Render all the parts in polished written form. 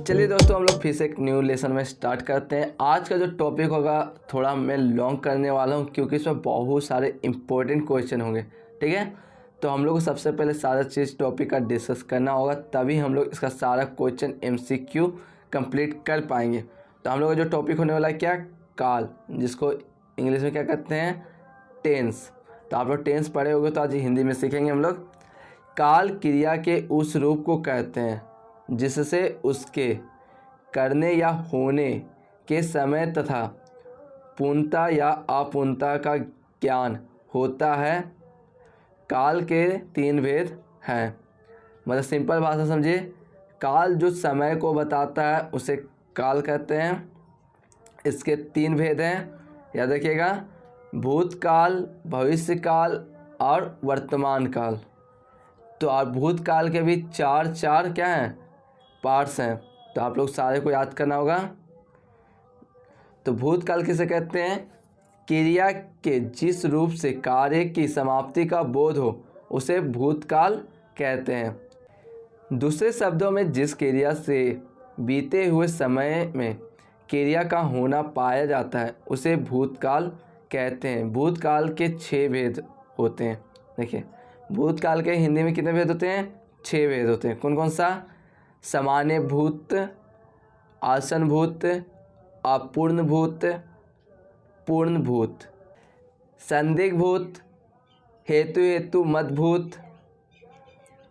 चलिए दोस्तों, हम लोग फिर से एक न्यू लेसन में स्टार्ट करते हैं। आज का जो टॉपिक होगा थोड़ा मैं लॉन्ग करने वाला हूं क्योंकि इसमें बहुत सारे इंपॉर्टेंट क्वेश्चन होंगे। ठीक है, तो हम लोग को सबसे पहले सारा चीज़ टॉपिक का डिस्कस करना होगा, तभी हम लोग इसका सारा क्वेश्चन MCQ कंप्लीट कर पाएंगे। तो हम लोग का जो टॉपिक होने वाला है क्या, काल, जिसको इंग्लिश में क्या कहते हैं, टेंस। तो आप लोग टेंस पढ़े होंगे तो आज हिंदी में सीखेंगे हम लोग। काल क्रिया के उस रूप को कहते हैं जिससे उसके करने या होने के समय तथा पूर्णता या अपूर्णता का ज्ञान होता है। काल के 3 भेद हैं। मतलब सिंपल भाषा समझिए, काल जो समय को बताता है उसे काल कहते हैं। इसके 3 भेद हैं, याद रखिएगा, भूतकाल, भविष्यकाल और वर्तमान काल। तो आप भूतकाल के भी चार क्या हैं, पार्ट्स हैं। तो आप लोग सारे को याद करना होगा। तो भूतकाल किसे कहते हैं, क्रिया के जिस रूप से कार्य की समाप्ति का बोध हो उसे भूतकाल कहते हैं। दूसरे शब्दों में जिस क्रिया से बीते हुए समय में क्रिया का होना पाया जाता है उसे भूतकाल कहते हैं। भूतकाल के 6 भेद होते हैं। देखिए, भूतकाल के हिंदी में कितने भेद होते हैं, 6 भेद होते हैं। कौन कौन सा, सामान्य भूत, आसन भूत, अपूर्ण भूत, पूर्ण भूत, संदिग्ध भूत, हेतु मदभूत।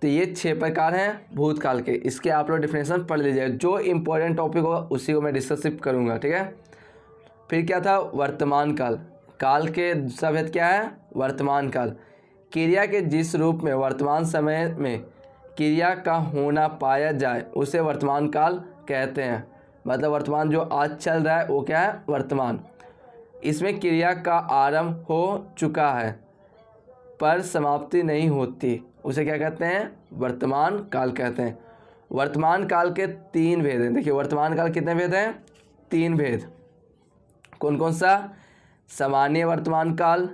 तो ये 6 प्रकार हैं भूतकाल के। इसके आप लोग डिफिनेशन पढ़ लीजिएगा। जो इम्पोर्टेंट टॉपिक होगा उसी को मैं डिस्कस करूँगा। ठीक है, फिर क्या था, वर्तमान काल। काल के दूसरा भेद क्या है, वर्तमान काल। क्रिया के जिस रूप में वर्तमान समय में क्रिया का होना पाया जाए उसे वर्तमान काल कहते हैं। मतलब वर्तमान जो आज चल रहा है वो क्या है, वर्तमान। इसमें क्रिया का आरंभ हो चुका है पर समाप्ति नहीं होती, उसे क्या कहते हैं, वर्तमान काल कहते हैं। वर्तमान काल के 3 भेद हैं। देखिए, वर्तमान काल कितने भेद हैं, 3 भेद। कौन कौन सा, सामान्य वर्तमान काल,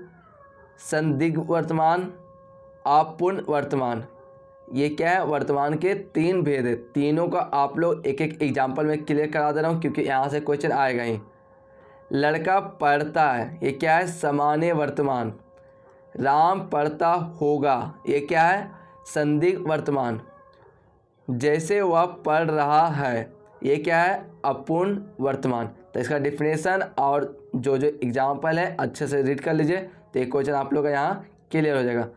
संदिग्ध वर्तमान, अपूर्ण वर्तमान। ये क्या है, वर्तमान के 3 भेद है। तीनों का आप लोग एक एक एग्जाम्पल में क्लियर करा दे रहा हूँ क्योंकि यहाँ से क्वेश्चन आएगा ही। लड़का पढ़ता है, ये क्या है, सामान्य वर्तमान। राम पढ़ता होगा, ये क्या है, संदिग्ध वर्तमान। जैसे वह पढ़ रहा है, ये क्या है, अपूर्ण वर्तमान। तो इसका डिफिनेशन और जो एग्जाम्पल है अच्छे से रीड कर लीजिए, तो एक क्वेश्चन आप लोग का यहाँ क्लियर हो जाएगा।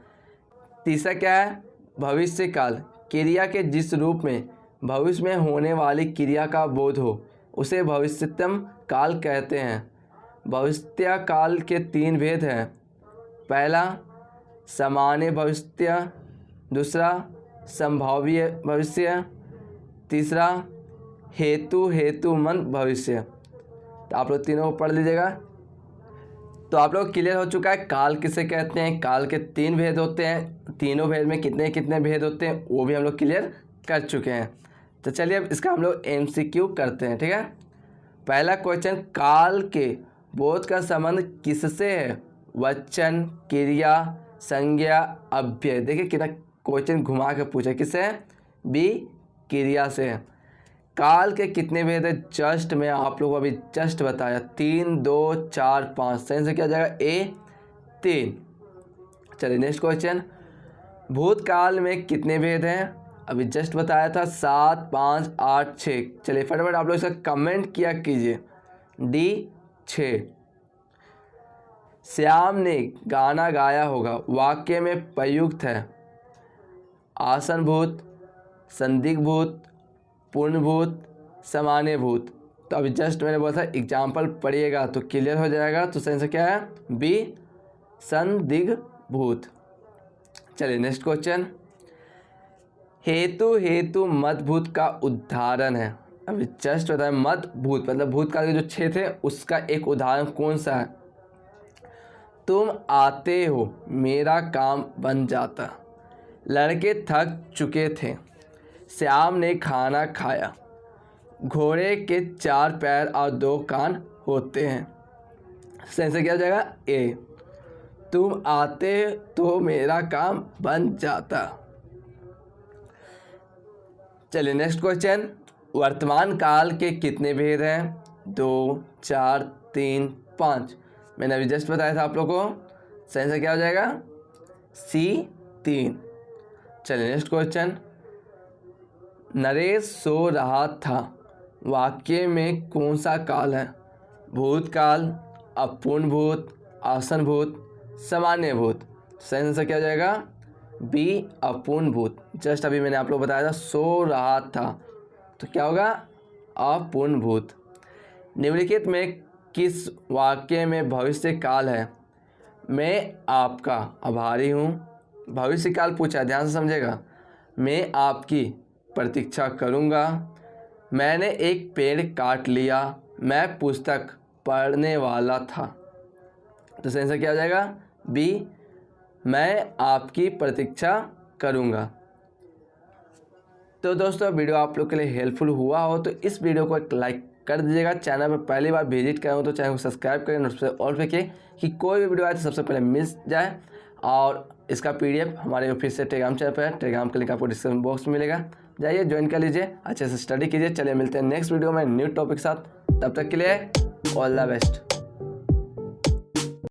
तीसरा क्या है, भविष्य काल। क्रिया के जिस रूप में भविष्य में होने वाली क्रिया का बोध हो उसे भविष्यतम काल कहते हैं। भविष्य काल के 3 भेद हैं। पहला, सामान्य भविष्य, दूसरा संभाव्य भविष्य, तीसरा हेतुमंद भविष्य। तो आप लोग तीनों को पढ़ लीजिएगा। तो आप लोग क्लियर हो चुका है काल किसे कहते हैं। काल के 3 भेद होते हैं, तीनों भेद में कितने कितने भेद होते हैं वो भी हम लोग क्लियर कर चुके हैं। तो चलिए अब इसका हम लोग MCQ करते हैं। ठीक है, पहला क्वेश्चन, काल के बोध का संबंध किससे है, वचन, क्रिया, संज्ञा, अव्यय। देखिए कितना क्वेश्चन घुमा के पूछा, किससे है, B, क्रिया से है। काल के कितने भेद है, जस्ट मैं आप लोगों को अभी जस्ट बताया, 3, 2, 4, 5। सही से क्या जाएगा, A, 3। चलिए नेक्स्ट क्वेश्चन, भूतकाल में कितने भेद हैं, अभी जस्ट बताया था 7, 5, 8, 6। चलिए फटाफट आप लोग इसका कमेंट किया कीजिए, D, 6। श्याम ने गाना गाया होगा, वाक्य में प्रयुक्त है आसन भूत, संदिग्ध भूत, पूर्ण भूत, सामान्य भूत। तो अभी जस्ट मैंने बोला था एग्जाम्पल पढ़िएगा तो क्लियर हो जाएगा। तो सही से क्या है, B, संदिग्ध भूत। चलिए नेक्स्ट क्वेश्चन, हेतु मदभूत का उदाहरण है। अभी जस्ट बताया, मदभूत मतलब भूतकाल के जो 6 थे उसका एक उदाहरण कौन सा है, तुम आते हो मेरा काम बन जाता, लड़के थक चुके थे, श्याम ने खाना खाया, घोड़े के 4 पैर और 2 कान होते हैं। सही से क्या हो जाएगा, A, तुम आते तो मेरा काम बन जाता। चलिए नेक्स्ट क्वेश्चन, वर्तमान काल के कितने भेद हैं? 2, 4, 3, 5। मैंने अभी जस्ट बताया था आप लोगों को। सही आंसर क्या हो जाएगा? C 3। चलिए नेक्स्ट क्वेश्चन। नरेश सो रहा था वाक्य में कौन सा काल है? भूतकाल, अपूर्ण भूत, आसन भूत, सामान्य भूत। सही आंसर क्या हो जाएगा? B अपूर्ण भूत। जस्ट अभी मैंने आप लोग बताया था सो रहा था, तो क्या होगा? अपूर्ण भूत। निम्नलिखित में किस वाक्य में भविष्य काल है? मैं आपका आभारी हूँ। भविष्य काल पूछा, ध्यान से समझेगा। मैं आपकी प्रतीक्षा करूँगा। मैंने एक पेड़ काट लिया। मैं पुस्तक पढ़ने वाला था। तो सही आंसर क्या हो जाएगा? B मैं आपकी प्रतीक्षा करूँगा। तो दोस्तों वीडियो आप लोग के लिए हेल्पफुल हुआ हो तो इस वीडियो को एक लाइक कर दीजिएगा। चैनल पर पहली बार विजिट करें हो तो चैनल को सब्सक्राइब करें, नोटिफिकेशन ऑल पे किए कि कोई भी वीडियो आए तो सबसे पहले मिल जाए। और इसका PDF हमारे ऑफिशियल टेलीग्राम चैनल पर है। टेलीग्राम का लिंक आपको डिस्क्रिप्शन बॉक्स में मिलेगा, जाइए ज्वाइन कर लीजिए, अच्छे से स्टडी कीजिए। चलिए मिलते हैं नेक्स्ट वीडियो में न्यू टॉपिक के साथ। तब तक के लिए ऑल द बेस्ट।